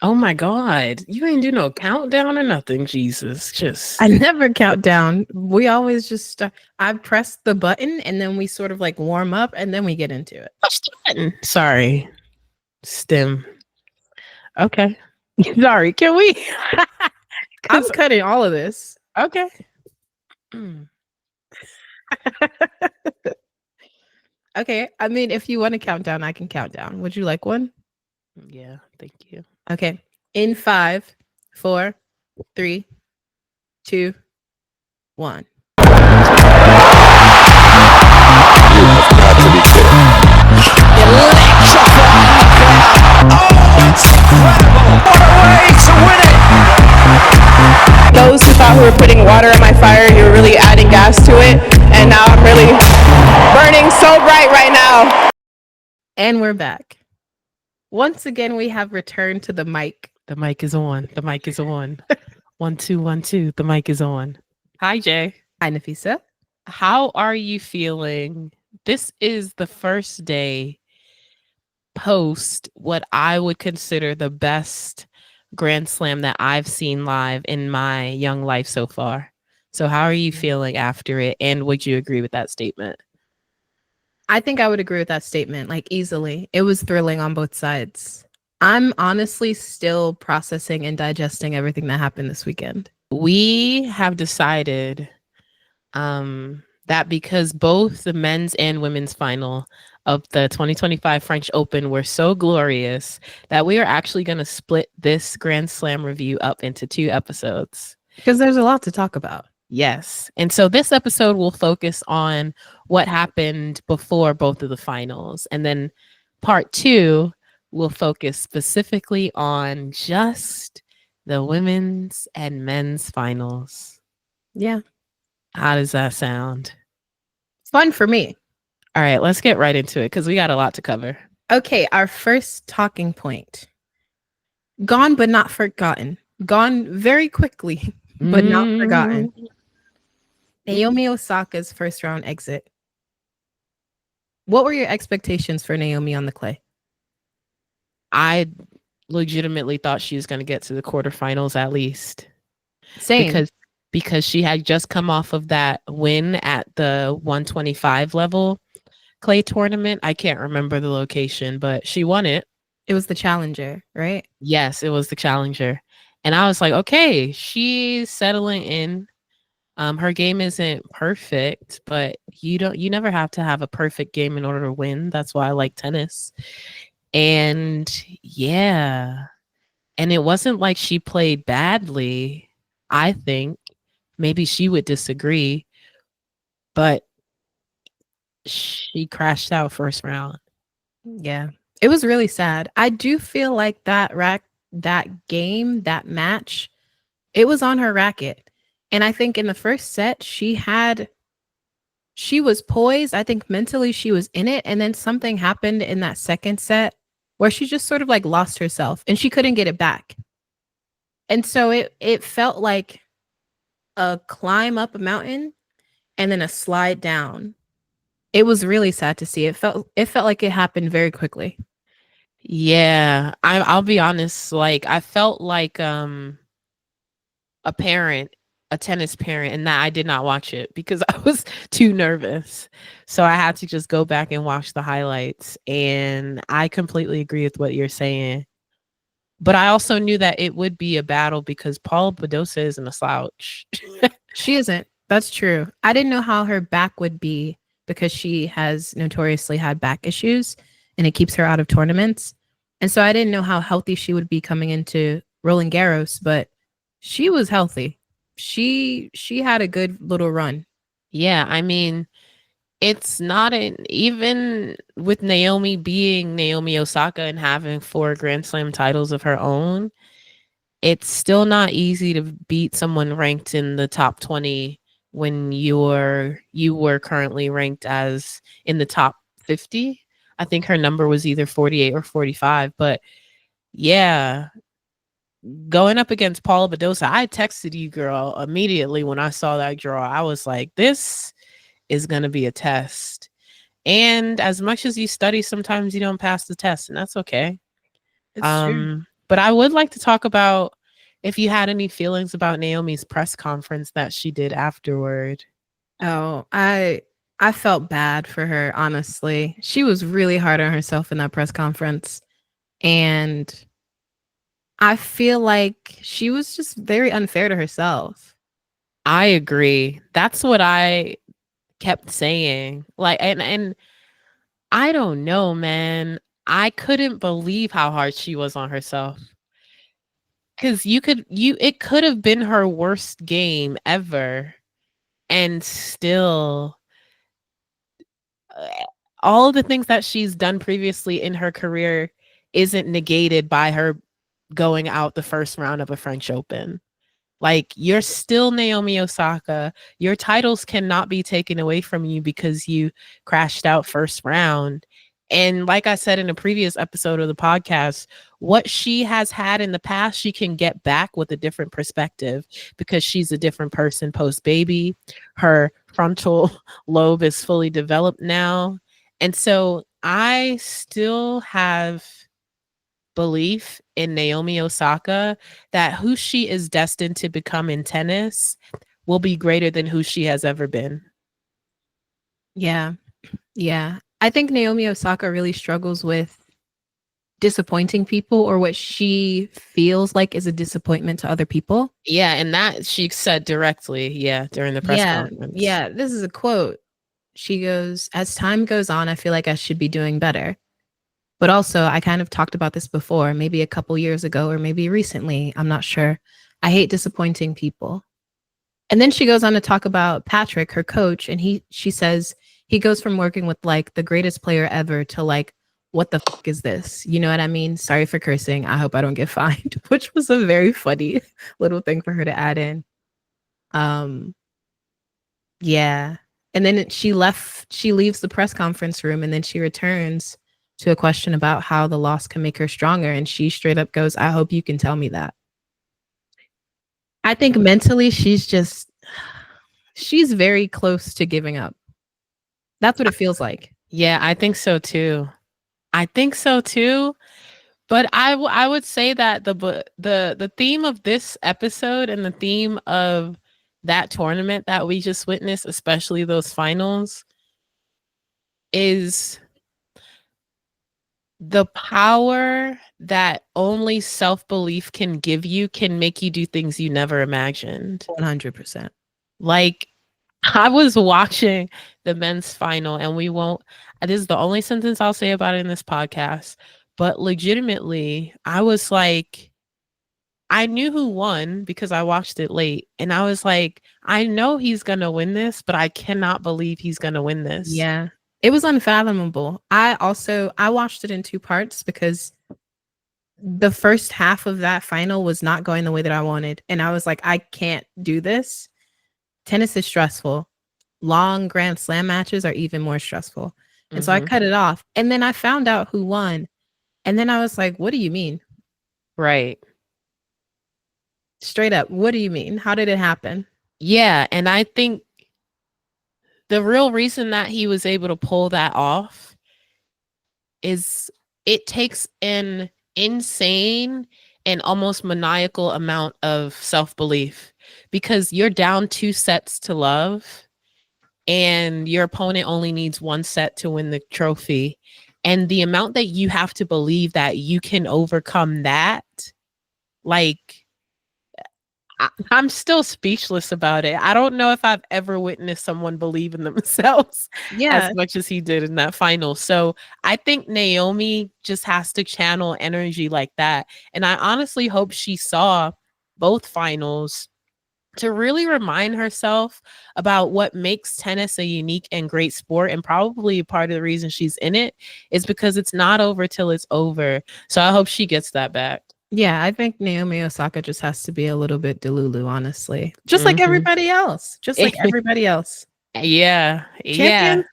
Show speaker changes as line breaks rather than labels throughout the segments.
Oh my God. You ain't do no countdown or nothing, Jesus.
I
Just
never count down. We always just start. I press the button and then we sort of like warm up and then we get into it.
push the button. Sorry. Stem. Okay. Sorry. Can we?
I'm
Because,
cutting all of this.
okay. Mm.
Okay. I mean, if you want to count down, I can count down. Would you like one?
Yeah. Thank you.
Okay. In 5, 4, 3, 2, 1.
Those who thought we were putting water on my fire, you were really adding gas to it. And now I'm really burning so bright right now.
And we're back. Once again, we have returned to the mic.
The mic is on. The mic is on. 1, 2, 1, 2. The mic is on. Hi, Jay.
Hi, Nafisa.
How are you feeling? This is the first day post what I would consider the best Grand Slam that I've seen live in my young life so far. So how are you feeling after it? And would you agree with that statement?
I think I would agree with that statement, like easily. It was thrilling on both sides. I'm honestly still processing and digesting everything that happened this weekend.
We have decided that because both the men's and women's final of the 2025 French Open were so glorious that we are actually going to split this Grand Slam review up into 2 episodes.
Because there's a lot to talk about.
Yes. And so this episode will focus on what happened before both of the finals. And then part 2 will focus specifically on just the women's and men's finals.
Yeah.
How does that sound?
Fun for me.
All right, let's get right into it because we got a lot to cover.
Okay, our first talking point. Gone but not forgotten. Gone very quickly, but not forgotten. Naomi Osaka's first round exit. What were your expectations for Naomi on the clay?
I legitimately thought she was going to get to the quarterfinals at least.
Same.
Because she had just come off of that win at the 125 level clay tournament. I can't remember the location, but she won it.
It was the challenger, right?
Yes, it was the challenger. And I was like, okay, she's settling in. Her game isn't perfect, but you never have to have a perfect game in order to win. That's why I like tennis. And yeah. And it wasn't like she played badly, I think. Maybe she would disagree, but she crashed out first round.
Yeah. It was really sad. I do feel like that game, that match, it was on her racket. And I think in the first set, she was poised. I think mentally she was in it. And then something happened in that second set where she just sort of like lost herself and she couldn't get it back. And so it felt like a climb up a mountain and then a slide down. It was really sad to see. It felt like it happened very quickly.
Yeah, I'll be honest. Like I felt like a tennis parent, and that I did not watch it because I was too nervous. So I had to just go back and watch the highlights. And I completely agree with what you're saying. But I also knew that it would be a battle because Paula Badosa isn't a slouch.
She isn't. That's true. I didn't know how her back would be because she has notoriously had back issues and it keeps her out of tournaments. And so I didn't know how healthy she would be coming into Roland Garros, but she was healthy. She had a good little run.
Yeah, I mean, it's not even with Naomi being Naomi Osaka and having 4 Grand Slam titles of her own, it's still not easy to beat someone ranked in the top 20 when you were currently ranked as in the top 50. I think her number was either 48 or 45, but yeah, going up against Paula Badosa, I texted you, girl, immediately when I saw that draw. I was like, this is going to be a test. And as much as you study, sometimes you don't pass the test, and that's okay.
It's true.
But I would like to talk about if you had any feelings about Naomi's press conference that she did afterward.
Oh, I felt bad for her, honestly. She was really hard on herself in that press conference. And I feel like she was just very unfair to herself.
I agree. That's what I kept saying. Like, and I don't know, man. I couldn't believe how hard she was on herself. Cause it could have been her worst game ever. And still, uh, all of the things that she's done previously in her career isn't negated by her going out the first round of a French Open. Like, you're still Naomi Osaka. Your titles cannot be taken away from you because you crashed out first round. And like I said in a previous episode of the podcast, what she has had in the past, she can get back with a different perspective because she's a different person post baby. Her frontal lobe is fully developed now. And so I still have belief in Naomi Osaka that who she is destined to become in tennis will be greater than who she has ever been.
Yeah. Yeah. I think Naomi Osaka really struggles with disappointing people, or what she feels like is a disappointment to other people.
Yeah, and that she said directly, during the press conference.
Yeah. This is a quote. She goes, "As time goes on, I feel like I should be doing better. But also, I kind of talked about this before, maybe a couple years ago or maybe recently. I'm not sure. I hate disappointing people." And then she goes on to talk about Patrick, her coach, and she says he goes from working with like the greatest player ever to like, what the fuck is this? You know what I mean? Sorry for cursing. I hope I don't get fined, which was a very funny little thing for her to add in. Um, yeah. And then she leaves the press conference room, and then she returns to a question about how the loss can make her stronger. And she straight up goes, "I hope you can tell me that." I think mentally she's very close to giving up. That's what it feels like.
Yeah, I think so too. I think so too. But I would say that the theme of this episode and the theme of that tournament that we just witnessed, especially those finals, is the power that only self-belief can give you can make you do things you never imagined.
100%.
Like, I was watching the men's final, and this is the only sentence I'll say about it in this podcast, but legitimately, I was like, I knew who won because I watched it late, and I was like, I know he's gonna win this, but I cannot believe he's gonna win this.
Yeah. It was unfathomable. I watched it in two parts because the first half of that final was not going the way that I wanted. And I was like, I can't do this. Tennis is stressful. Long Grand Slam matches are even more stressful. And so I cut it off. And then I found out who won. And then I was like, what do you mean?
Right.
Straight up, what do you mean? How did it happen?
Yeah, and I think the real reason that he was able to pull that off is it takes an insane and almost maniacal amount of self-belief, because you're down 2 sets to love and your opponent only needs 1 set to win the trophy. And the amount that you have to believe that you can overcome that, like, I'm still speechless about it. I don't know if I've ever witnessed someone believe in themselves as much as he did in that final. So I think Naomi just has to channel energy like that. And I honestly hope she saw both finals to really remind herself about what makes tennis a unique and great sport. And probably part of the reason she's in it is because it's not over till it's over. So I hope she gets that back.
Yeah, I think Naomi Osaka just has to be a little bit delulu, honestly. Just like everybody else. Just like everybody else.
Yeah.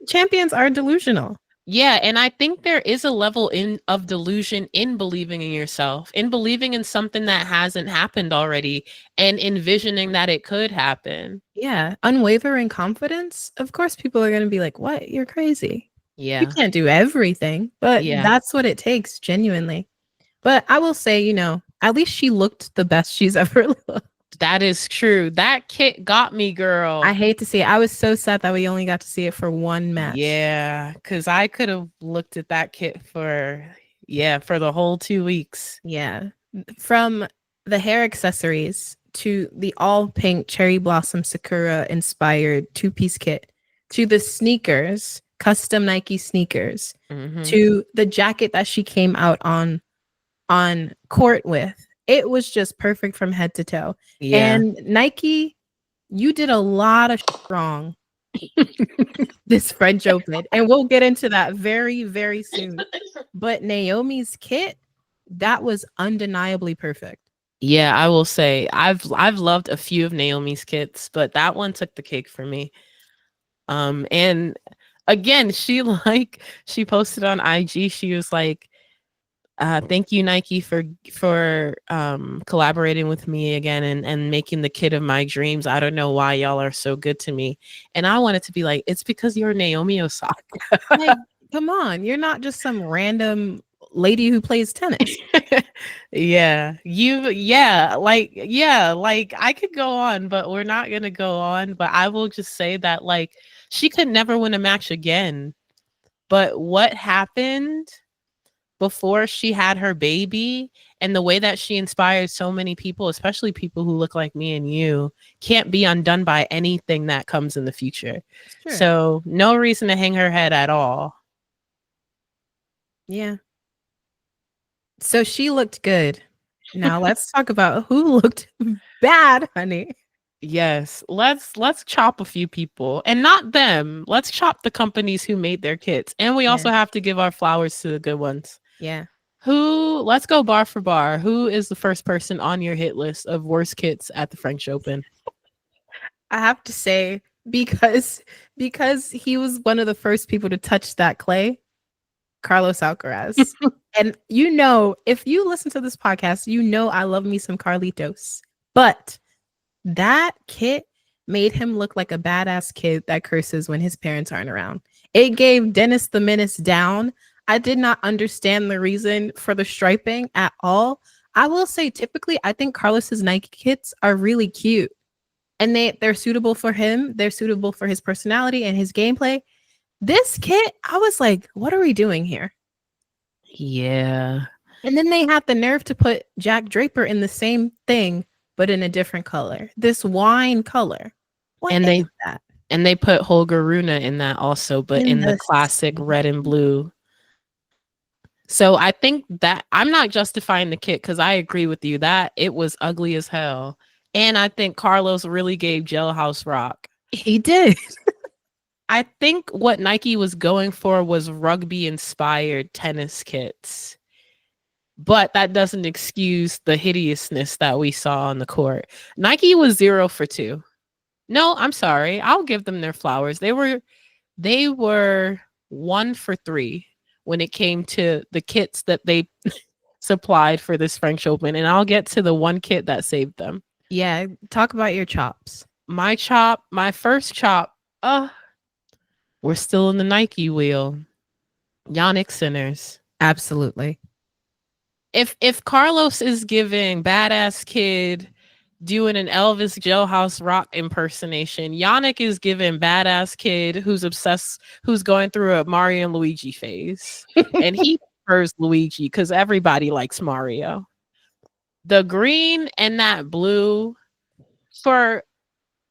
Champions are delusional.
Yeah, and I think there is a level of delusion in believing in yourself, in believing in something that hasn't happened already, and envisioning that it could happen.
Yeah, unwavering confidence. Of course, people are going to be like, "What? You're crazy.
Yeah.
You can't do everything." But that's what it takes, genuinely. But I will say, At least she looked the best she's ever looked.
That is true. That kit got me,
I
girl.
hate to see it. I was so sad that we only got to see it for one match.
Yeah, because I could have looked at that kit for, yeah, for the whole 2 weeks.
Yeah. From the hair accessories to the all pink cherry blossom sakura inspired two-piece kit to the sneakers, custom Nike sneakers,
Hmm.
to the jacket that she came out on court with. It was just perfect from head to toe.
Yeah.
And Nike, you did a lot of wrong this French Open. And we'll get into that very, very soon. But Naomi's kit, that was undeniably perfect.
Yeah, I will say I've loved a few of Naomi's kits, but that one took the cake for me. And again, she posted on IG, she was like, thank you, Nike, for collaborating with me again and making the kit of my dreams. I don't know why y'all are so good to me. And I wanted to be like, it's because you're Naomi Osaka.
Like, come on, you're not just some random lady who plays tennis.
Like I could go on, but we're not gonna go on. But I will just say that like she could never win a match again. But what happened before she had her baby and the way that she inspired so many people, especially people who look like me and you, can't be undone by anything that comes in the future.
Sure.
So no reason to hang her head at all.
Yeah. So she looked good. Now let's talk about who looked bad, honey.
Yes, let's chop a few people and not them. Let's chop the companies who made their kits. And we also have to give our flowers to the good ones.
Yeah.
Let's go bar for bar. Who is the first person on your hit list of worst kits at the French Open?
I have to say, because he was one of the first people to touch that clay, Carlos Alcaraz. And you know, if you listen to this podcast, you know I love me some Carlitos. But that kit made him look like a badass kid that curses when his parents aren't around. It gave Dennis the Menace down. I did not understand the reason for the striping at all. I will say, typically, I think Carlos's Nike kits are really cute. And they're suitable for him. They're suitable for his personality and his gameplay. This kit, I was like, what are we doing here?
Yeah.
And then they had the nerve to put Jack Draper in the same thing, but in a different color. This wine color. What
And
is that?
And they put Holger Rune in that also, but in the classic red and blue. So I think that I'm not justifying the kit because I agree with you that it was ugly as hell. And I think Carlos really gave Jailhouse Rock.
He did.
I think what Nike was going for was rugby inspired tennis kits. But that doesn't excuse the hideousness that we saw on the court. Nike was 0 for 2. No, I'm sorry. I'll give them their flowers. They were 1 for 3 when it came to the kits that they supplied for this French Open. And I'll get to the one kit that saved them.
Yeah, talk about your chops.
My first chop, we're still in the Nike wheel. Yannick Sinners.
Absolutely.
If Carlos is giving badass kid doing an Elvis Jailhouse Rock impersonation, Yannick is giving badass kid who's obsessed, who's going through a Mario and Luigi phase. And he prefers Luigi because everybody likes Mario. The green and that blue for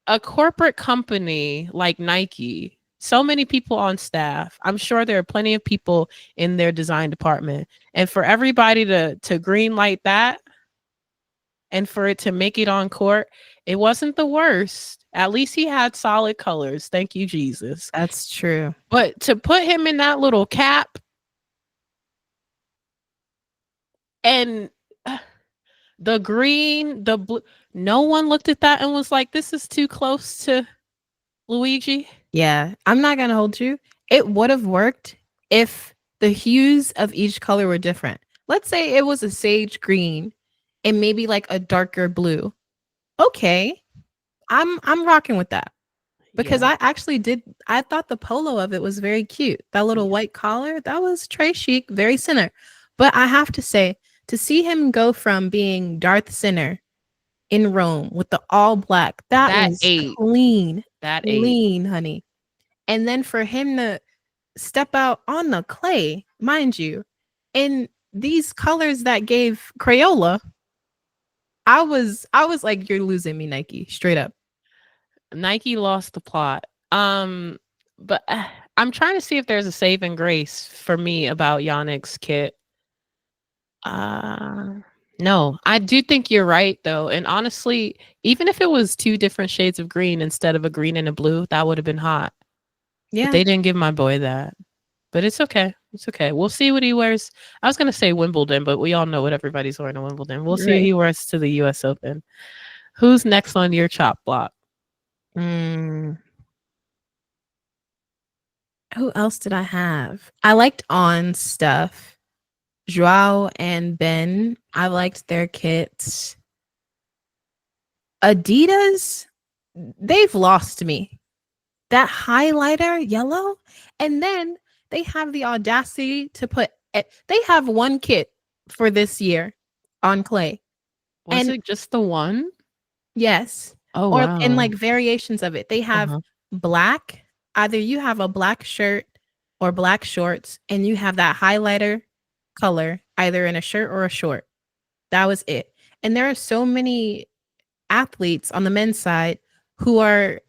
a corporate company like Nike, so many people on staff. I'm sure there are plenty of people in their design department. And for everybody to green light that and for it to make it on court, it wasn't the worst. At least he had solid colors. Thank you, Jesus.
That's true.
But to put him in that little cap and the green, the blue, no one looked at that and was like, this is too close to Luigi.
Yeah, I'm not going to hold you. It would have worked if the hues of each color were different. Let's say it was a sage green and maybe like a darker blue. Okay. I'm rocking with that. Because
Yeah.
I thought the polo of it was very cute. That little white collar, that was très chic, very center. But I have to say, To see him go from being Darth Sinner in Rome with the all black, that
That
was
ate.
clean,
That ate.
clean, honey. And then for him to step out on the clay, mind you, in these colors that gave Crayola, I was like, you're losing me, Nike, straight up.
Nike lost the plot. But I'm trying to see if there's a saving grace for me about Yannick's kit. Uh, no, I do think you're right though. And honestly, even if it was two different shades of green instead of a green and a blue, that would have been hot. But
Yeah,
they didn't give my boy that. But it's okay. It's okay. We'll see what he wears. I was gonna say Wimbledon, but we all know what everybody's wearing to Wimbledon. We'll see what
right.
he wears to the US Open. Who's next on your chop block?
Mm. Who else did I have? I liked On stuff. Joao and Ben. I liked their kits. Adidas, they've lost me. That highlighter yellow, and then they have the audacity to put it. They have one kit for this year on clay,
Was
and
it just the one?
yes,
Oh
or and
wow.
like variations of it. They have
Uh-huh.
black. Either you have a black shirt or black shorts, and you have that highlighter color either in a shirt or a short. That was it. And there are so many athletes on the men's side who are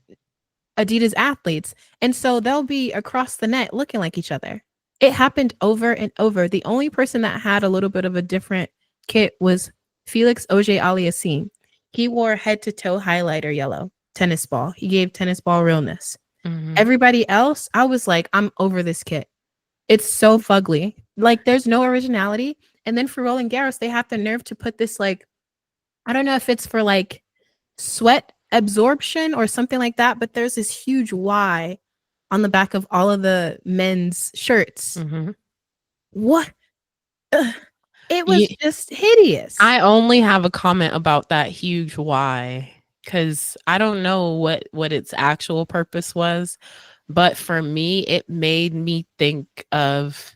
Adidas athletes. And so they'll be across the net looking like each other. It happened over and over. The only person that had a little bit of a different kit was Felix Auger Aliassime. He wore head to toe highlighter yellow tennis ball. He gave tennis ball realness.
Mhm.
Everybody else, I was like, I'm over this kit. It's so fugly. Like there's no originality. And then for Roland Garros, they have the nerve to put this like, I don't know if it's for like sweat absorption or something like that, but there's this huge Y on the back of all of the men's shirts.
Mhm.
What? Ugh. It was
Ye
just hideous.
I only have a comment about that huge Y because I don't know what its actual purpose was, but for me, it made me think of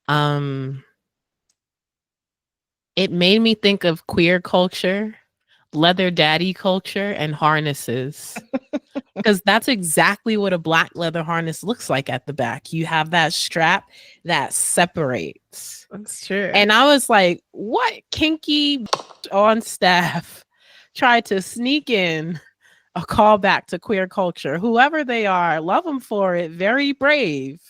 um it made me think of queer culture, leather daddy culture, and harnesses. Because that's exactly what a black leather harness looks like at the back. You have that strap that separates.
That's true.
And I was like, what kinky on staff tried to sneak in a callback to queer culture? Whoever they are, love them for it. Very brave.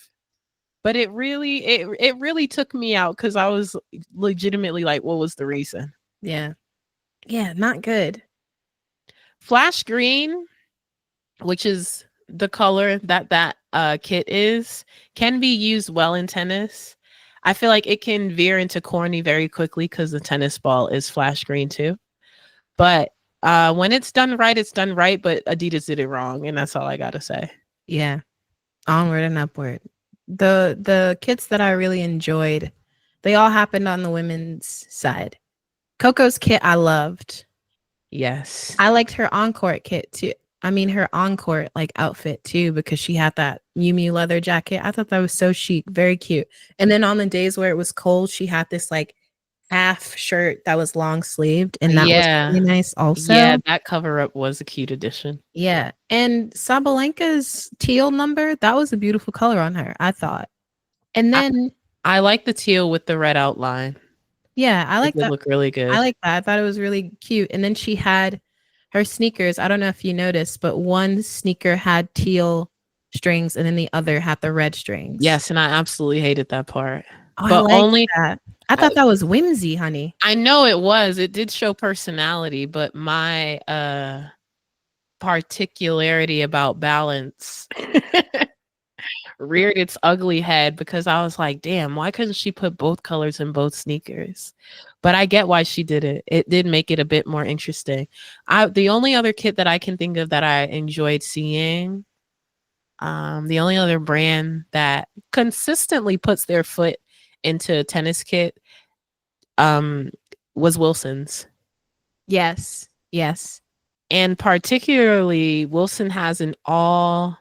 But it really took me out because I was legitimately like, what was the reason?
Yeah. Yeah, not good.
Flash green, which is the color that kit is, can be used well in tennis. I feel like it can veer into corny very quickly because the tennis ball is flash green too. But when it's done right, it's done right. But Adidas did it wrong, and that's all I gotta say.
Yeah. Onward and upward. The kits that I really enjoyed, they all happened on the women's side. Coco's kit I loved.
Yes.
I liked her encore kit too. I mean her encore like outfit too because she had that Miu Miu leather jacket. I thought that was so chic, very cute. And then on the days where it was cold, she had this like half shirt that was long sleeved, and that was
Yeah.
really nice also.
Yeah, that cover up was a cute addition.
Yeah. And Sabalenka's teal number, that was a beautiful color on her, I thought. And then
I like the teal with the red outline.
yeah, I
It
like
did
that.
look really good.
I like that. I thought it was really cute. And then she had her sneakers. I don't know if you noticed, but one sneaker had teal strings and then the other had the red strings.
Yes, and I absolutely hated that part.
Oh,
But
I like
only
that. I thought that was whimsy, honey.
I know it was. It did show personality, but my particularity about balance reared its ugly head because I was like, damn, why couldn't she put both colors in both sneakers? But I get why she did it. It did make it a bit more interesting. The only other kit that I can think of that I enjoyed seeing, the only other brand that consistently puts their foot into a tennis kit was Wilson's.
Yes. Yes.
And particularly Wilson has an all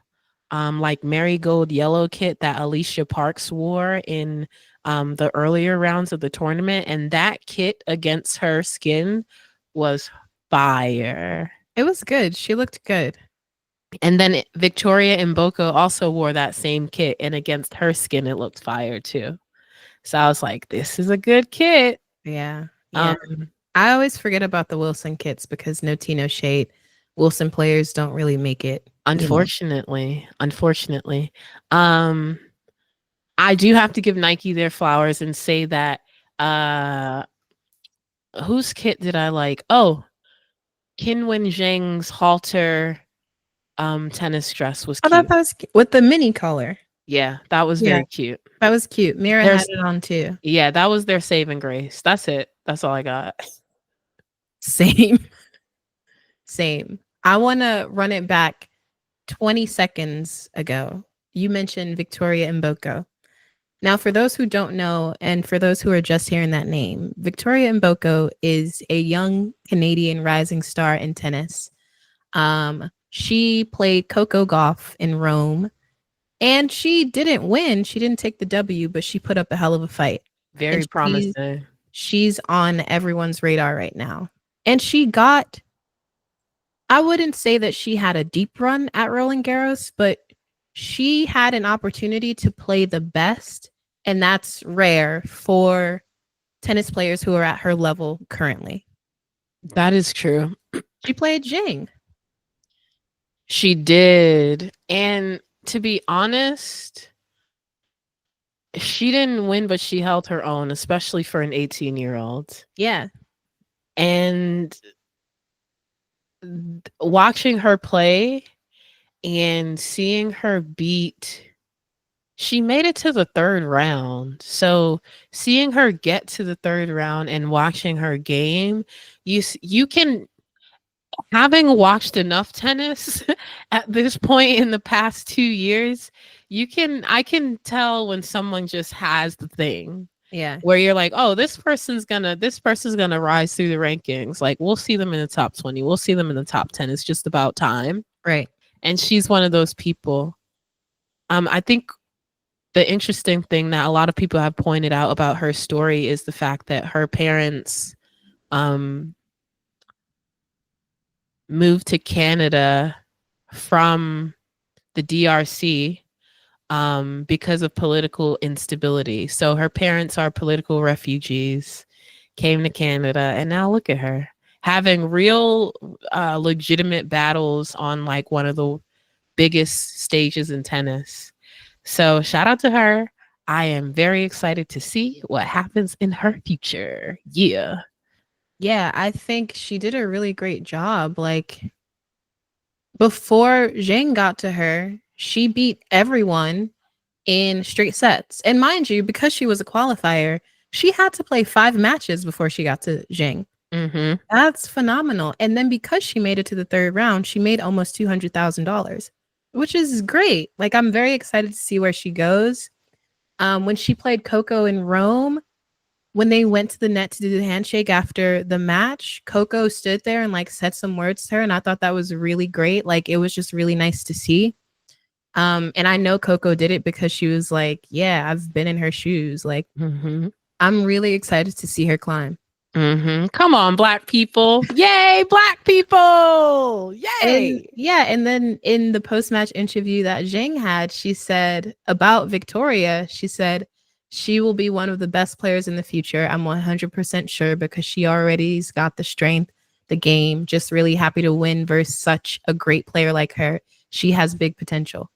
like marigold yellow kit that Alicia Parks wore in the earlier rounds of the tournament, and that kit against her skin was fire.
It was good. She looked good.
And then Victoria Mboko also wore that same kit, and against her skin, it looked fire too. So I was like, this is a good kit.
Yeah. Yeah.
Um,
I always forget about the Wilson kits because no tea, no shade. Wilson players don't really make it.
unfortunately, unfortunately. Um, I do have to give Nike their flowers and say that uh whose kit did I like? Oh, Qinwen Zheng's halter tennis dress was
I thought
cute.
that was with the mini collar.
Yeah, that was
Yeah.
very cute.
That was cute. Mira
There's
had it on too.
Yeah, that was their saving grace. That's it. That's all I got.
Same. Same. I want to run it back 20 seconds ago. You mentioned Victoria Mboko. Now, for those who don't know, and for those who are just hearing that name, Victoria Mboko is a young Canadian rising star in tennis. She played Coco Gauff in Rome, and she didn't win. She didn't take the W, but she put up a hell of a fight.
Very
And
promising.
she's on everyone's radar right now. And she got, I wouldn't say that she had a deep run at Roland Garros, but she had an opportunity to play the best. And that's rare for tennis players who are at her level currently.
That is true.
She played Jing.
She did. And to be honest, she didn't win, but she held her own, especially for an 18-year-old.
Yeah.
And watching her play and seeing her beat, she made it to the third round. So seeing her get to the third round and watching her game, you can, having watched enough tennis at this point in the past 2 years, I can tell when someone just has the thing.
Yeah.
Where you're like, oh, this person's gonna rise through the rankings. Like, we'll see them in the top 20. We'll see them in the top 10. It's just about time.
Right.
And she's one of those people. I think the interesting thing that a lot of people have pointed out about her story is the fact that her parents moved to Canada from the DRC because of political instability. So her parents are political refugees, came to Canada, and now look at her having real legitimate battles on like one of the biggest stages in tennis. So shout out to her. I am very excited to see what happens in her future. Yeah.
Yeah, I think she did a really great job. Like before Zhang got to her, she beat everyone in straight sets. And mind you, because she was a qualifier, she had to play 5 matches before she got to Zhang.
Mm-hmm.
That's phenomenal. And then because she made it to the third round, she made almost $200,000, which is great. Like I'm very excited to see where she goes. When she played Coco in Rome, when they went to the net to do the handshake after the match, Coco stood there and like said some words to her, and I thought that was really great. Like it was just really nice to see. And I know Coco did it because she was like, "Yeah, I've been in her shoes." Like, I'm really excited to see her climb.
Come on, Black people! Yay, Black people! Yay!
And then in the post-match interview that Zhang had, she said about Victoria, she said she will be one of the best players in the future. I'm 100% sure because she already's got the strength, the game. Just really happy to win versus such a great player like her. She has big potential.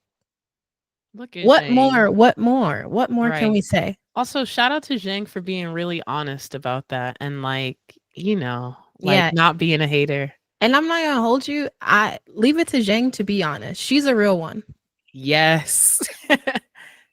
Look at
What
Zhang.
more? What more? What more can we say?
Also, shout out to Zhang for being really honest about that and like,
Yeah.
not being a hater.
And I'm not gonna hold you. I leave it to Zhang to be honest. She's a real one.
Yes.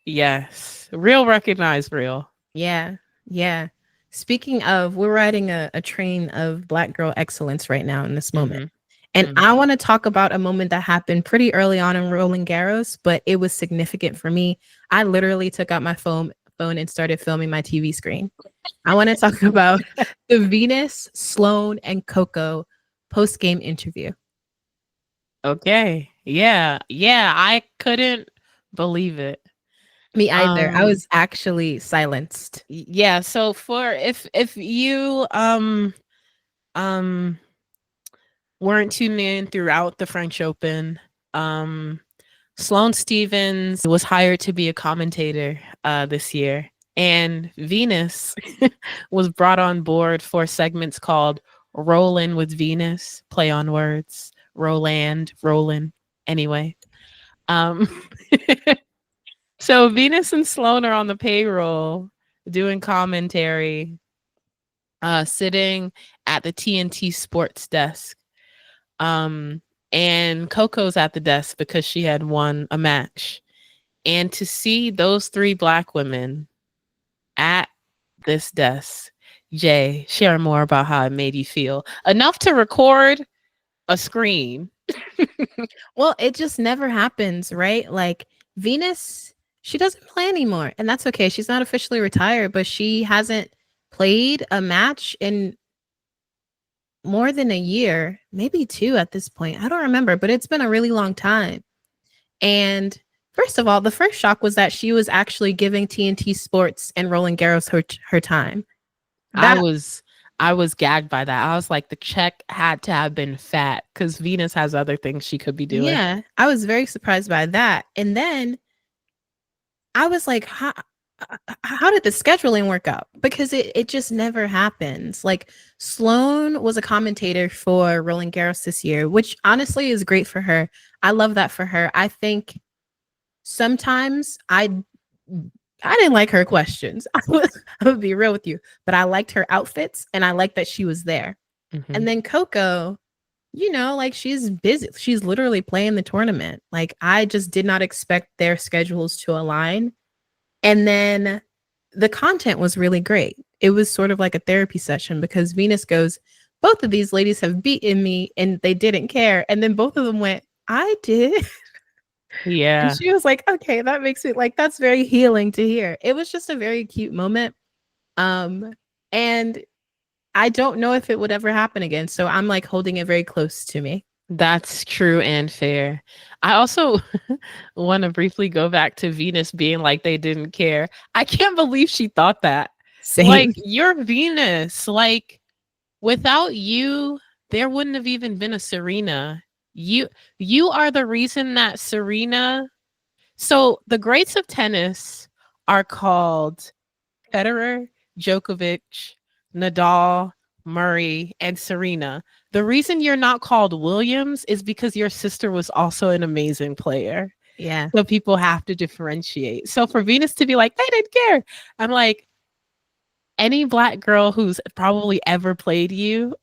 Yes. Real recognized real.
Yeah. Yeah. Speaking of, we're riding a train of Black girl excellence right now in this moment. And I want to talk about a moment that happened pretty early on in Roland Garros, but it was significant for me. I literally took out my phone and started filming my TV screen. I want to talk about the Venus, Sloane, and Coco post-game interview.
Okay. Yeah. Yeah. I couldn't believe it.
Me either. I
Um,
was actually silenced.
yeah. So for if you um weren't tuning in throughout the French Open, um Sloane Stevens was hired to be a commentator this year, and Venus was brought on board for segments called Rollin' with Venus, play on words, Roland. Anyway, um, so Venus and Sloane are on the payroll doing commentary, sitting at the TNT sports desk. Um, and Coco's at the desk because she had won a match. And to see those three Black women at this desk, Jay, share more about how it made you feel. Enough to record a screen.
Well, it just never happens, right? Like Venus, she doesn't play anymore, and that's okay. She's not officially retired, but she hasn't played a match in more than a year, maybe 2 at this point. I don't remember, but it's been a really long time. And first of all, the first shock was that she was actually giving TNT Sports and Roland Garros her time.
I
That
was I was gagged by that. I was like, the check had to have been fat because Venus has other things she could be doing.
Yeah, I was very surprised by that. And then I was like, how did the scheduling work out? Because it just never happens. Like Sloane was a commentator for Roland Garros this year, which honestly is great for her. I love that for her. I think sometimes I didn't like her questions. I would be real with you, but I liked her outfits and I liked that she was there.
Mhm.
And then Coco, like she's busy. She's literally playing the tournament. Like I just did not expect their schedules to align. And then the content was really great. It was sort of like a therapy session because Venus goes, both of these ladies have beaten me and they didn't care. And then both of them went, I did. And
Yeah.
she was like, okay, that makes it like that's very healing to hear. It was just a very cute moment. And I don't know if it would ever happen again. So I'm like holding it very close to me.
That's true and fair. I also want to briefly go back to Venus being like they didn't care. I can't believe she thought that. Like,
Same.
you're Venus. Like, without you, there wouldn't have even been a Serena. You are the reason that Serena. So the greats of tennis are called Federer, Djokovic, Nadal, Murray, and Serena. The reason you're not called Williams is because your sister was also an amazing player.
Yeah.
So people have to differentiate. So for Venus to be like, they didn't care. I'm like, any Black girl who's probably ever played you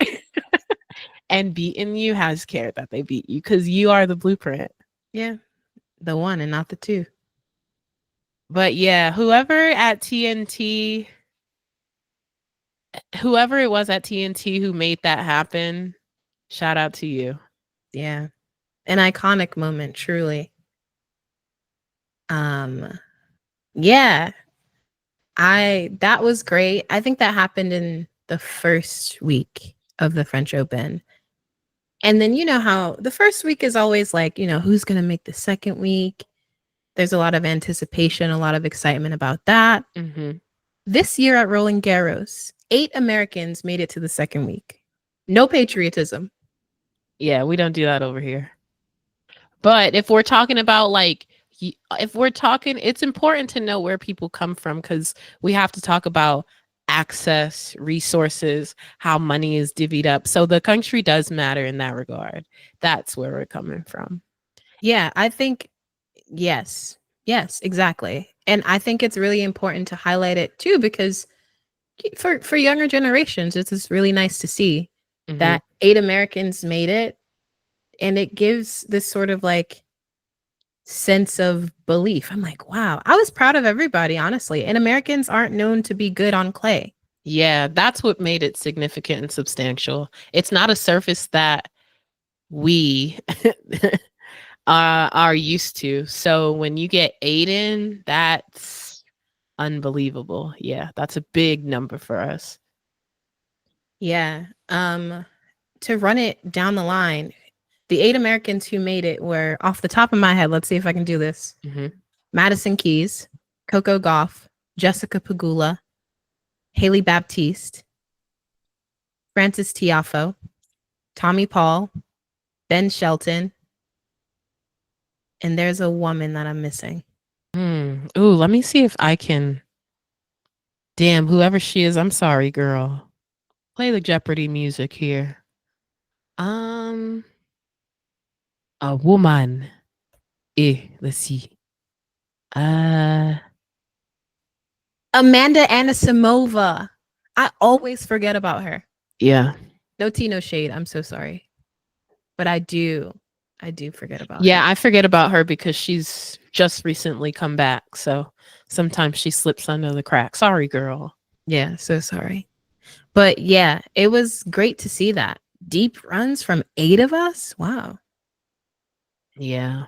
and beaten you has cared that they beat you because you are the blueprint.
Yeah. The one and not the two.
But yeah, whoever it was at TNT who made that happen, shout out to you.
Yeah. An iconic moment, truly. Yeah. That was great. I think that happened in the first week of the French Open. And then you know how the first week is always like, who's going to make the second week? There's a lot of anticipation, a lot of excitement about that.
Mm-hmm.
This year at Roland Garros, 8 Americans made it to the second week. No patriotism.
Yeah, we don't do that over here. But if we're talking about it's important to know where people come from because we have to talk about access, resources, how money is divvied up. So the country does matter in that regard. That's where we're coming from.
Yeah, I think yes. Yes, exactly. And I think it's really important to highlight it too because for younger generations, it's just really nice to see that 8 Americans made it, and it gives this sort of like sense of belief. I'm like, wow, I was proud of everybody, honestly. And Americans aren't known to be good on clay.
Yeah, that's what made it significant and substantial. It's not a surface that we are used to. So when you get Aiden, that's unbelievable. Yeah, that's a big number for us.
Yeah. To run it down the line, the 8 Americans who made it were off the top of my head. Let's see if I can do this.
Mm-hmm.
Madison Keys, Coco Gauff, Jessica Pagula, Haley Baptiste, Francis Tiafo, Tommy Paul, Ben Shelton, and there's a woman that I'm missing.
Ooh, let me see if I can. Damn, whoever she is, I'm sorry, girl. Play the Jeopardy music here. Um, a woman. Let's see. Uh,
Amanda Anisimova. I always forget about her.
yeah.
No tea, no shade. I'm so sorry. But I do forget about
Yeah,
her.
I forget about her because she's just recently come back. So sometimes she slips under the crack. Sorry, girl.
Yeah, so sorry. But yeah, it was great to see that. Deep runs from 8 of us? Wow.
Yeah.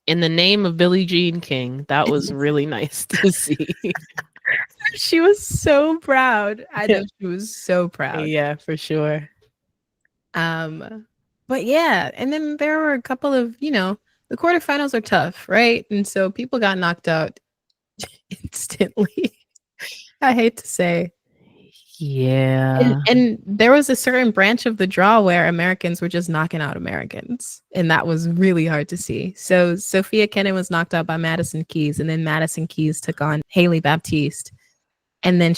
In the name of Billie Jean King, that was really nice to see.
She was so proud. I know she was so proud.
Yeah, for sure.
But yeah, and then there were a couple of, the quarterfinals are tough, right? And so people got knocked out instantly. I hate to say.
Yeah.
And there was a certain branch of the draw where Americans were just knocking out Americans. And that was really hard to see. So Sophia Kenin was knocked out by Madison Keys, and then Madison Keys took on Haley Baptiste. And then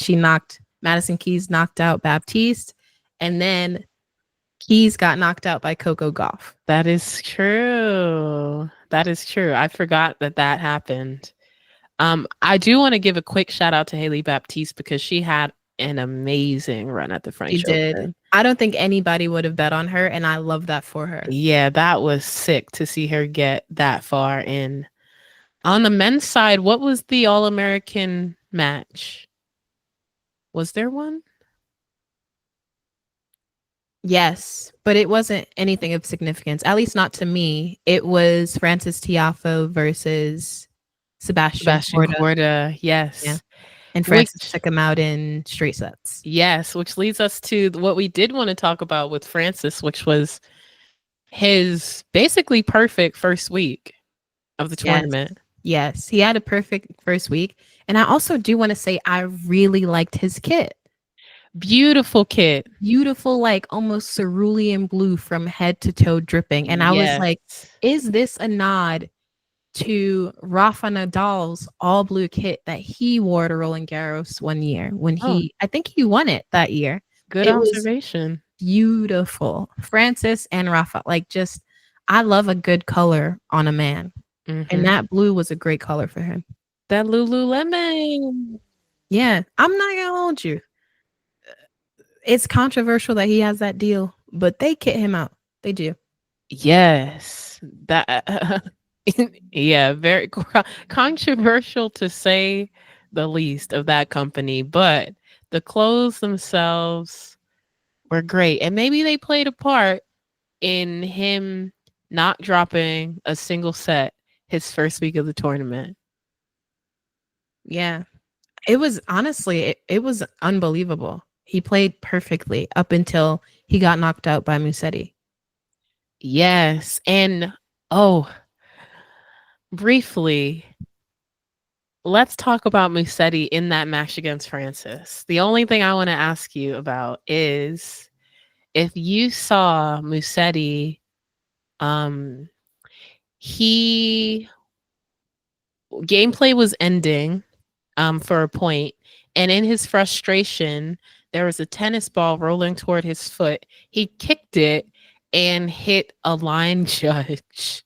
Madison Keys knocked out Baptiste. And then Keys got knocked out by Coco Gauff.
That is true. That is true. I forgot that happened. I do want to give a quick shout out to Haley Baptiste because she had an amazing run at the French
She did.
Open.
I don't think anybody would have bet on her, and I love that for her.
Yeah, that was sick to see her get that far in. On the men's side, what was the All-American match? Was there one?
Yes, but it wasn't anything of significance, at least not to me. It was Francis Tiafoe versus Sebastian
Korda. Yes.
Yeah. And Francis took him out in straight sets.
Yes, which leads us to what we did want to talk about with Francis, which was his basically perfect first week of the tournament.
Yes, he had a perfect first week. And I also do want to say I really liked his kit.
Beautiful kit.
Beautiful, like almost cerulean blue from head to toe dripping. And I was like, is this a nod to Rafa Nadal's all blue kit that he wore to Roland Garros one year when I think he won it that year.
Good observation.
Beautiful. Francis and Rafa, I love a good color on a man.
Mm-hmm.
And that blue was a great color for him.
That Lululemon.
Yeah, I'm not going to hold you. It's controversial that he has that deal, but they kit him out. They do.
Yes. That yeah, very controversial to say the least of that company, but the clothes themselves were great. And maybe they played a part in him not dropping a single set his first week of the tournament.
Yeah. It was honestly, it was unbelievable. He played perfectly up until he got knocked out by Musetti.
Yes. And briefly, let's talk about Musetti in that match against Francis. The only thing I want to ask you about is if you saw Musetti, gameplay was ending for a point, and in his frustration, there was a tennis ball rolling toward his foot. He kicked it and hit a line judge.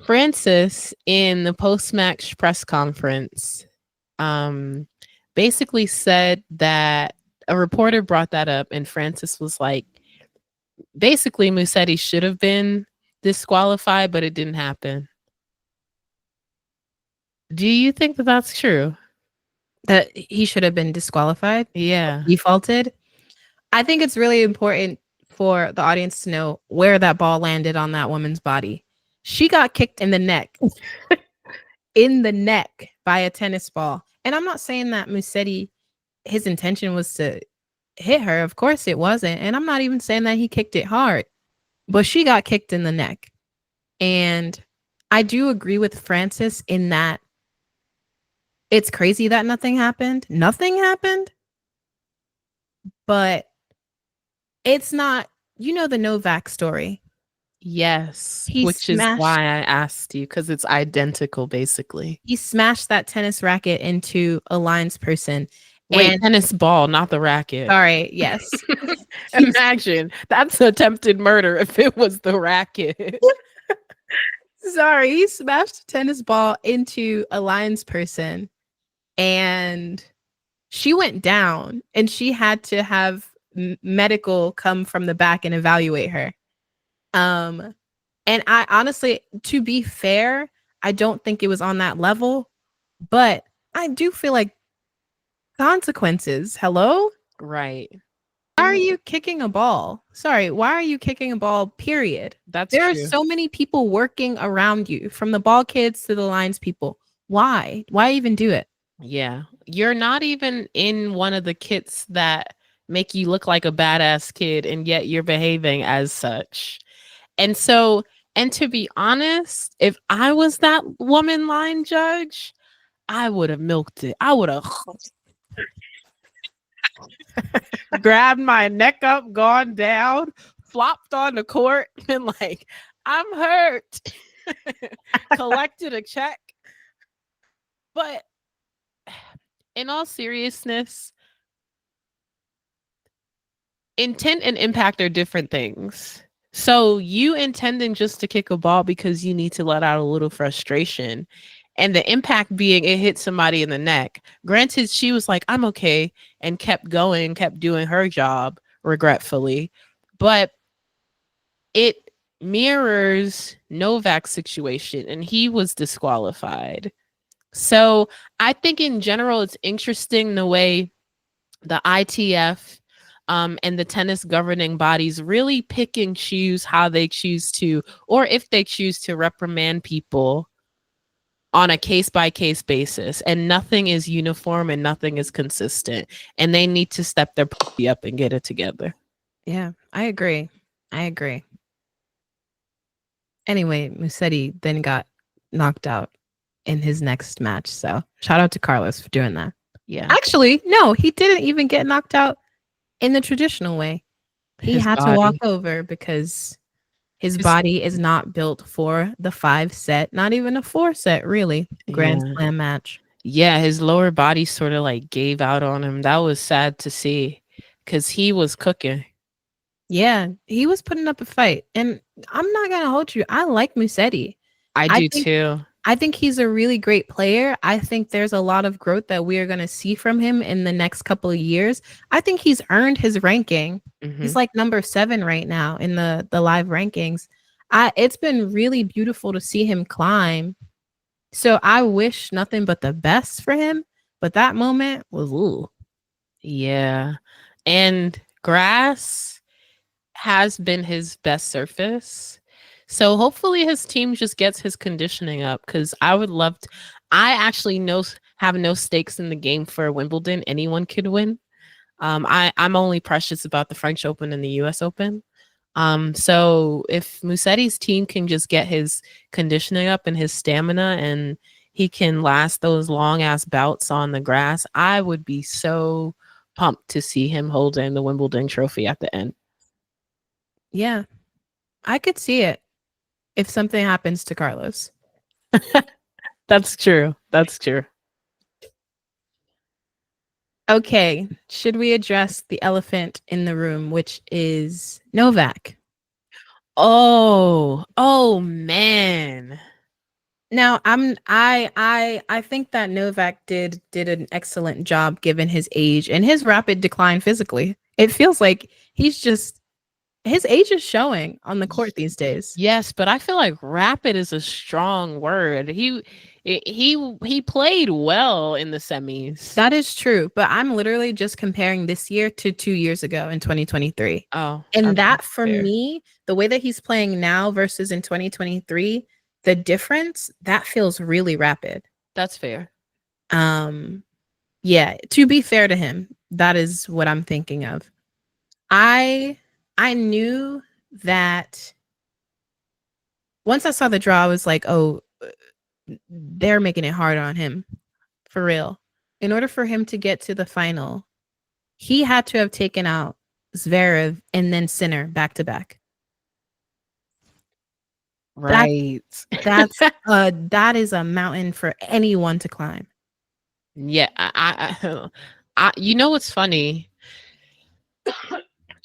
Francis, in the post-match press conference, basically said that a reporter brought that up, and Francis was like, basically, Musetti should have been disqualified, but it didn't happen. Do you think that that's true?
That he should have been disqualified?
Yeah.
Defaulted? I think it's really important for the audience to know where that ball landed on that woman's body. She got kicked in the neck. In the neck by a tennis ball. And I'm not saying that Musetti, his intention was to hit her. Of course it wasn't. And I'm not even saying that he kicked it hard. But she got kicked in the neck. And I do agree with Francis in that It's crazy that nothing happened. Nothing happened, but it's not, the Novak story.
Yes,
He
which is
smashed
why I asked you, because it's identical, basically.
he smashed that tennis racket into a lines person.
Wait,
And
tennis ball, not the racket.
sorry, yes. He's
Imagine that's attempted murder if it was the racket.
sorry, he smashed a tennis ball into a lines person, and she went down, and she had to have medical come from the back and evaluate her. Um and I honestly, to be fair, I don't think it was on that level, but I do feel like consequences. Hello?
Right.
Why are you kicking a ball? Sorry, why are you kicking a ball, period?
That's
There are
true.
so many people working around you, from the ball kids to the lines people. Why? Why even do it?
Yeah. You're not even in one of the kits that make you look like a badass kid, and yet you're behaving as such. And so, and to be honest, if I was that woman line judge, I would have milked it. I would have grabbed my neck up, gone down, flopped on the court, and like, I'm hurt. Collected a check. But in all seriousness, intent and impact are different things. So you intending just to kick a ball because you need to let out a little frustration, and the impact being it hit somebody in the neck. Granted, she was like, I'm okay, and kept going, kept doing her job, regretfully. But it mirrors Novak's situation, and he was disqualified. So I think in general, it's interesting the way the ITF and the tennis governing bodies really pick and choose how they choose to, or if they choose to reprimand people on a case by case basis. And nothing is uniform and nothing is consistent. And they need to step their up and get it together.
Yeah, I agree. I agree. Anyway, Musetti then got knocked out in his next match. So shout out to Carlos for doing that.
Yeah.
Actually, no, he didn't even get knocked out in the traditional way. He
His
had to
body.
walk over because his body is not built for the 5-set, not even a 4-set, really, Grand
Yeah.
Slam match.
Yeah, his lower body sort of like gave out on him. That was sad to see because he was cooking.
Yeah, he was putting up a fight. And I'm not gonna hold you. I like Musetti.
I
I
do
think
too.
I think he's a really great player. I think there's a lot of growth that we are going to see from him in the next couple of years. I think he's earned his ranking. He's
Mhm.
like number 7 right now in the live rankings. It's been really beautiful to see him climb. So I wish nothing but the best for him, but that moment was ooh.
Yeah. And grass has been his best surface. So hopefully his team just gets his conditioning up, because I would love to. I actually have no stakes in the game for Wimbledon. Anyone could win. I'm only precious about the French Open and the US Open. So if Musetti's team can just get his conditioning up and his stamina, and he can last those long ass bouts on the grass, I would be so pumped to see him holding the Wimbledon trophy at the end.
Yeah. I could see it if something happens to Carlos.
That's true. That's true.
Okay, should we address the elephant in the room, which is Novak?
Oh man.
Now, I think that Novak did an excellent job given his age and his rapid decline physically. It feels like his age is showing on the court these days.
Yes, but I feel like rapid is a strong word. He played well in the semis.
That is true, but I'm literally just comparing this year to 2 years ago in 2023.
Oh,
And
okay,
that for
fair.
me, the way that he's playing now versus in 2023, the difference, that feels really rapid.
That's fair.
Yeah, to be fair to him, that is what I'm thinking of. I knew that once I saw the draw, I was like, oh, they're making it hard on him for real. In order for him to get to the final, he had to have taken out Zverev and then Sinner back to back. That
Right.
that's that is a mountain for anyone to climb.
Yeah, you know what's funny?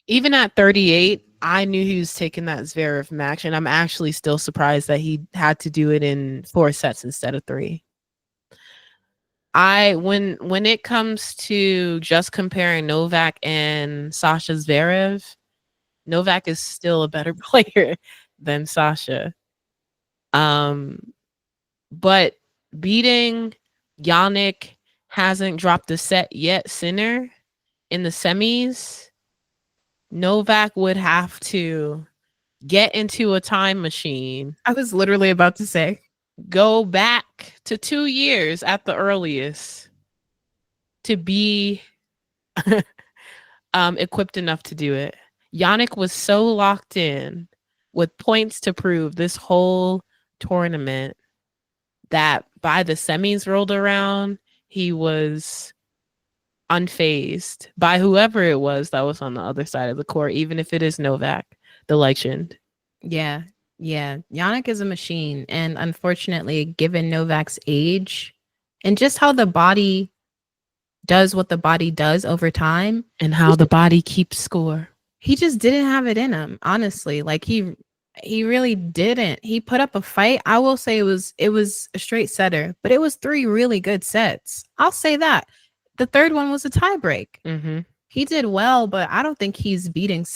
Even at 38, I knew he was taking that Zverev match, and I'm actually still surprised that he had to do it in 4 sets instead of 3. When it comes to just comparing Novak and Sasha Zverev, Novak is still a better player than Sasha. But beating Yannick hasn't dropped a set yet, Sinner, in the semis. Novak would have to get into a time machine,
I was literally about to say,
go back to 2 years at the earliest to be equipped enough to do it. Yannick was so locked in with points to prove this whole tournament that by the semis rolled around, he was unfazed by whoever it was that was on the other side of the court, even if it is Novak, the legend.
yeah, yeah. Yannick is a machine. And unfortunately, given Novak's age and just how the body does what the body does over time,
And how the body keeps score.
he just didn't have it in him, honestly. Like he really didn't. He put up a fight. I will say it was a straight setter, but it was 3 really good sets. I'll say that. The third one was a tie break.
Mm-hmm.
He did well, but I don't think he's beating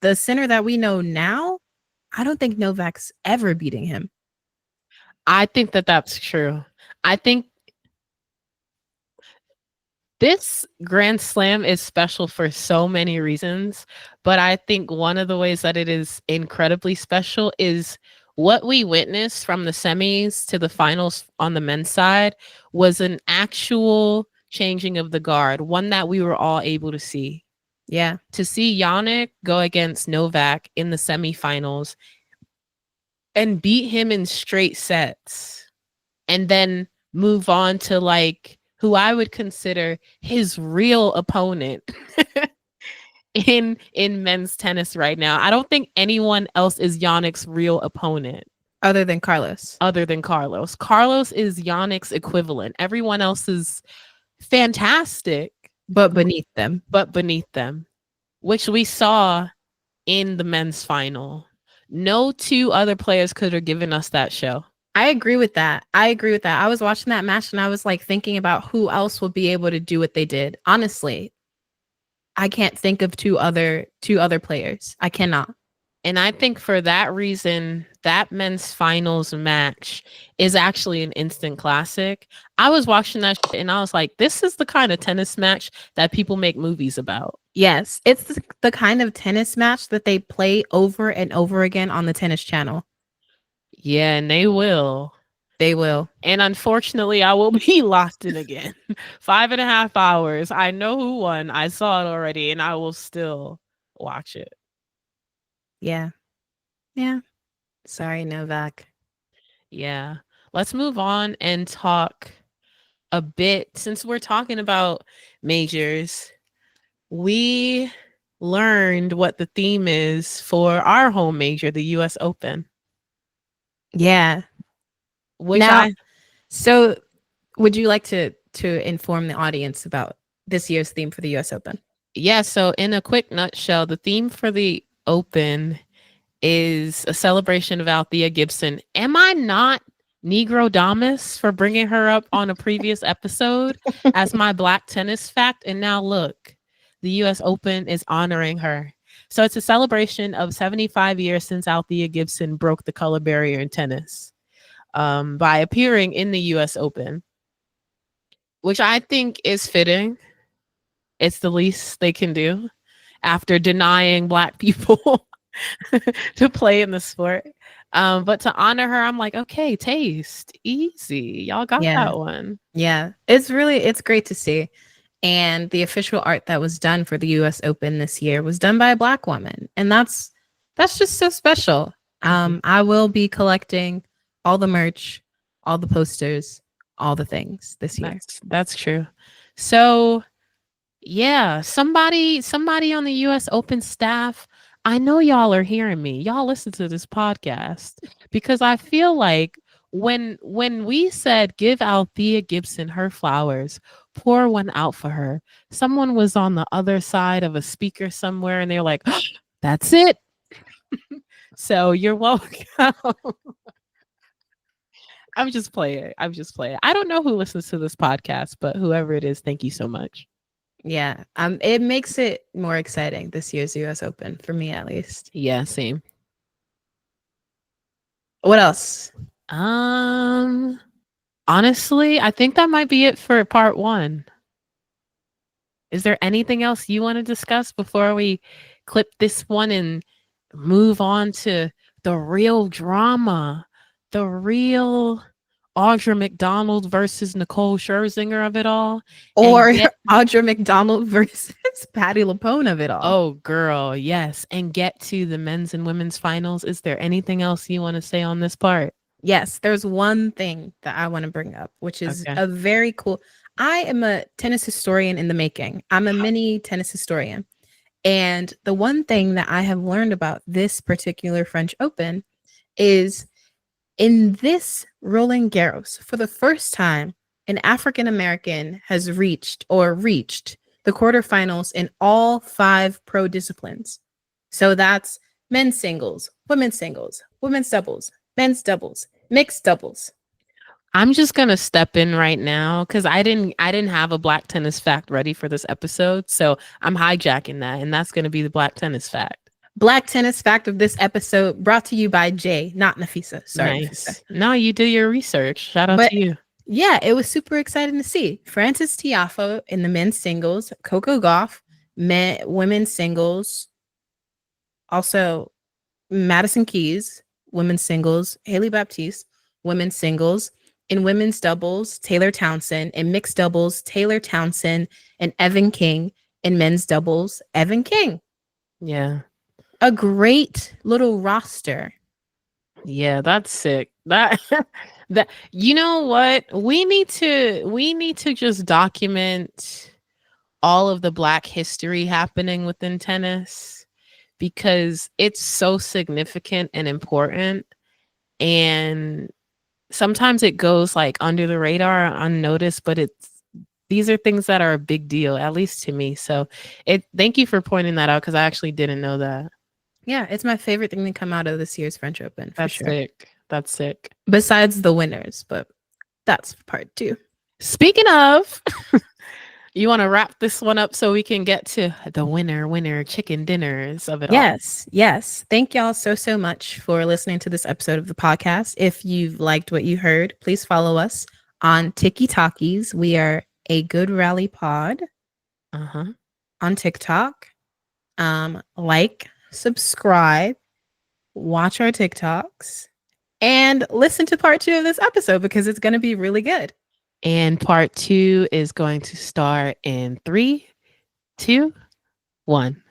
the Sinner that we know now. I don't think Novak's ever beating him.
I think that that's true. I think this Grand Slam is special for so many reasons, but I think one of the ways that it is incredibly special is what we witnessed from the semis to the finals on the men's side was an actual changing of the guard, one that we were all able to see.
Yeah.
To see Yannick go against Novak in the semifinals and beat him in straight sets and then move on to like who I would consider his real opponent in men's tennis right now. I don't think anyone else is Yannick's real opponent
Other than Carlos.
other than Carlos. Carlos is Yannick's equivalent. Everyone else is fantastic,
But beneath them.
but beneath them, which we saw in the men's final. No 2 other players could have given us that show.
I agree with that. I was watching that match and I was like thinking about who else would be able to do what they did. Honestly, I can't think of two other players. I cannot.
And I think for that reason, that men's finals match is actually an instant classic. I was watching that and I was like, this is the kind of tennis match that people make movies about.
Yes, it's the kind of tennis match that they play over and over again on the Tennis Channel.
Yeah, and they will.
They will.
And unfortunately, I will be locked in again. 5.5 hours. I know who won. I saw it already, and I will still watch it.
Yeah. Yeah. Sorry, Novak.
Yeah. Let's move on and talk a bit. Since we're talking about majors, we learned what the theme is for our home major, the US Open.
Yeah.
Which
Now, so would you like to inform the audience about this year's theme for the US Open?
Yeah, so in a quick nutshell, the theme for the Open is a celebration of Althea Gibson. Am I not Negro Damas for bringing her up on a previous episode as my black tennis fact? And now look, the US Open is honoring her. So it's a celebration of 75 years since Althea Gibson broke the color barrier in tennis by appearing in the US Open, which I think is fitting. It's the least they can do after denying black people to play in the sport. But to honor her, I'm like, okay, taste, easy. Y'all got that one.
Yeah, it's great to see. And the official art that was done for the US Open this year was done by a black woman. And that's just so special. I will be collecting all the merch, all the posters, all the things this year.
That's true. So yeah, somebody on the US Open staff, I know y'all are hearing me. Y'all listen to this podcast because I feel like when we said give Althea Gibson her flowers, pour one out for her, someone was on the other side of a speaker somewhere and they're like, that's it. So you're welcome. I'm just playing. I don't know who listens to this podcast, but whoever it is, thank you so much.
Yeah. It makes it more exciting this year's US Open for me at least.
Yeah, same.
What else?
Honestly, I think that might be it for part 1. Is there anything else you want to discuss before we clip this one and move on to the real drama, the real Audra McDonald versus Nicole Scherzinger of it all?
Or Audra McDonald versus Patti LuPone of it all.
Oh, girl, yes. And get to the men's and women's finals. Is there anything else you want to say on this part?
Yes, there's one thing that I want to bring up, which is
Okay.
a very cool. I am a tennis historian in the making. I'm a mini tennis historian. And the one thing that I have learned about this particular French Open is in this Roland Garros, for the first time, an African American has reached the quarterfinals in all 5 pro disciplines. So that's men's singles, women's doubles, men's doubles, mixed doubles.
I'm just gonna step in right now because I didn't have a black tennis fact ready for this episode, so I'm hijacking that, and that's gonna be the black tennis fact.
Black tennis fact of this episode brought to you by Jay, not Nafisa. Sorry,
Nice.
Nafisa.
No, you do your research. Shout out to you.
Yeah, it was super exciting to see Frances Tiafoe in the men's singles, Coco Gauff, women's singles, also Madison Keys, women's singles, Haley Baptiste, women's singles. In women's doubles, Taylor Townsend. In mixed doubles, Taylor Townsend and Evan King. In men's doubles, Evan King.
Yeah.
A great little roster.
Yeah, that's sick. That you know what? We need to just document all of the black history happening within tennis because it's so significant and important, and sometimes it goes like under the radar, unnoticed, but these are things that are a big deal, at least to me. So thank you for pointing that out because I actually didn't know that.
Yeah, it's my favorite thing to come out of this year's French Open.
That's
sure.
sick. That's sick.
Besides the winners, but that's part 2.
Speaking of, you want to wrap this one up so we can get to the winner chicken dinners of it all.
Yes. Thank y'all so much for listening to this episode of the podcast. If you've liked what you heard, please follow us on TikTokies. We are a Good Rally Pod on TikTok. Like, subscribe, watch our TikToks, and listen to part 2 of this episode because it's going to be really good.
And part 2 is going to start in 3, 2, 1.